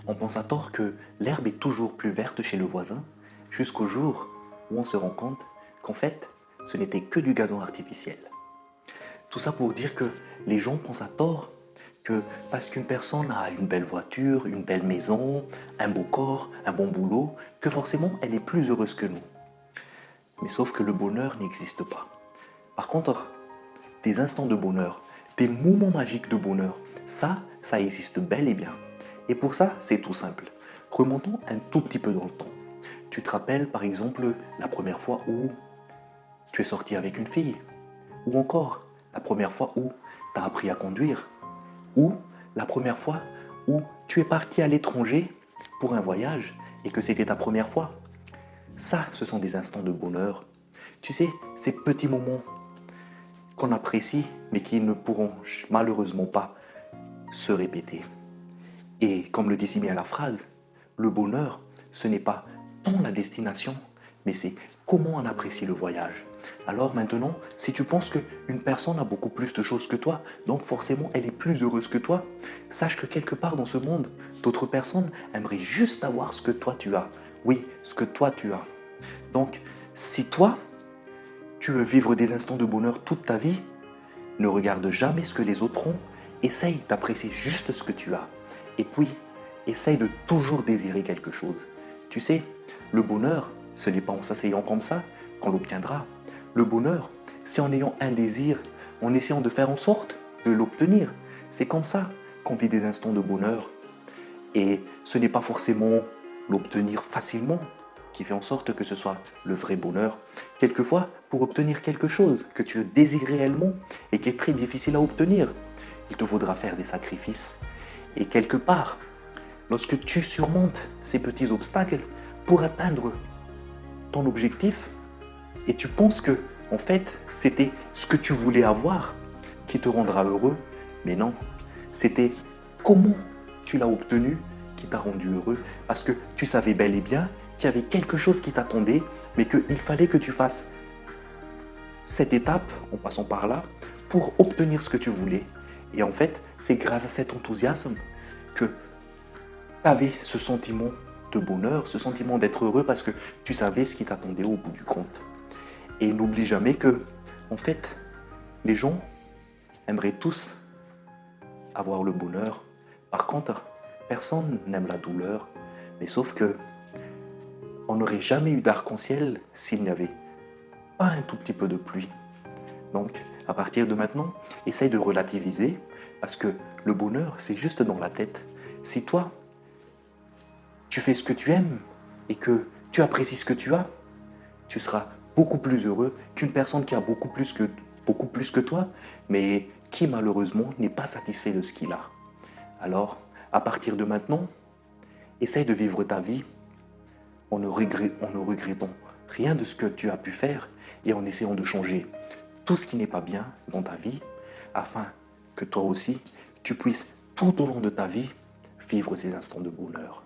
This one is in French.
On pense à tort que l'herbe est toujours plus verte chez le voisin, jusqu'au jour où on se rend compte qu'en fait, ce n'était que du gazon artificiel. Tout ça pour dire que les gens pensent à tort que parce qu'une personne a une belle voiture, une belle maison, un beau corps, un bon boulot, que forcément elle est plus heureuse que nous. Mais sauf que le bonheur n'existe pas. Par contre, des instants de bonheur, des moments magiques de bonheur, ça existe bel et bien. Et pour ça, c'est tout simple. Remontons un tout petit peu dans le temps. Tu te rappelles par exemple la première fois où tu es sorti avec une fille, ou encore la première fois où tu as appris à conduire, ou la première fois où tu es parti à l'étranger pour un voyage et que c'était ta première fois. Ça, ce sont des instants de bonheur. Tu sais, ces petits moments qu'on apprécie mais qui ne pourront malheureusement pas se répéter. Et comme le dit si bien la phrase, le bonheur, ce n'est pas tant la destination, mais c'est comment on apprécie le voyage. Alors maintenant, si tu penses qu'une personne a beaucoup plus de choses que toi, donc forcément elle est plus heureuse que toi, sache que quelque part dans ce monde, d'autres personnes aimeraient juste avoir ce que toi tu as. Oui, ce que toi tu as. Donc, si toi, tu veux vivre des instants de bonheur toute ta vie, ne regarde jamais ce que les autres ont, essaye d'apprécier juste ce que tu as. Et puis, essaye de toujours désirer quelque chose. Tu sais, le bonheur, ce n'est pas en s'asseyant comme ça qu'on l'obtiendra. Le bonheur, c'est en ayant un désir, en essayant de faire en sorte de l'obtenir. C'est comme ça qu'on vit des instants de bonheur. Et ce n'est pas forcément l'obtenir facilement qui fait en sorte que ce soit le vrai bonheur. Quelquefois, pour obtenir quelque chose que tu désires réellement et qui est très difficile à obtenir, il te faudra faire des sacrifices. Et quelque part, lorsque tu surmontes ces petits obstacles pour atteindre ton objectif, et tu penses que, en fait, c'était ce que tu voulais avoir qui te rendra heureux, mais non, c'était comment tu l'as obtenu qui t'a rendu heureux, parce que tu savais bel et bien qu'il y avait quelque chose qui t'attendait, mais qu'il fallait que tu fasses cette étape, en passant par là, pour obtenir ce que tu voulais. Et en fait, c'est grâce à cet enthousiasme que tu avais ce sentiment de bonheur, ce sentiment d'être heureux parce que tu savais ce qui t'attendait au bout du compte. Et n'oublie jamais que, en fait, les gens aimeraient tous avoir le bonheur. Par contre, personne n'aime la douleur. Mais sauf que on n'aurait jamais eu d'arc-en-ciel s'il n'y avait pas un tout petit peu de pluie. Donc, à partir de maintenant, essaye de relativiser parce que le bonheur, c'est juste dans la tête. Si toi, tu fais ce que tu aimes et que tu apprécies ce que tu as, tu seras beaucoup plus heureux qu'une personne qui a beaucoup plus que toi, mais qui malheureusement n'est pas satisfait de ce qu'il a. Alors, à partir de maintenant, essaye de vivre ta vie en ne regrettant rien de ce que tu as pu faire et en essayant de changer tout ce qui n'est pas bien dans ta vie afin que toi aussi, tu puisses tout au long de ta vie vivre ces instants de bonheur.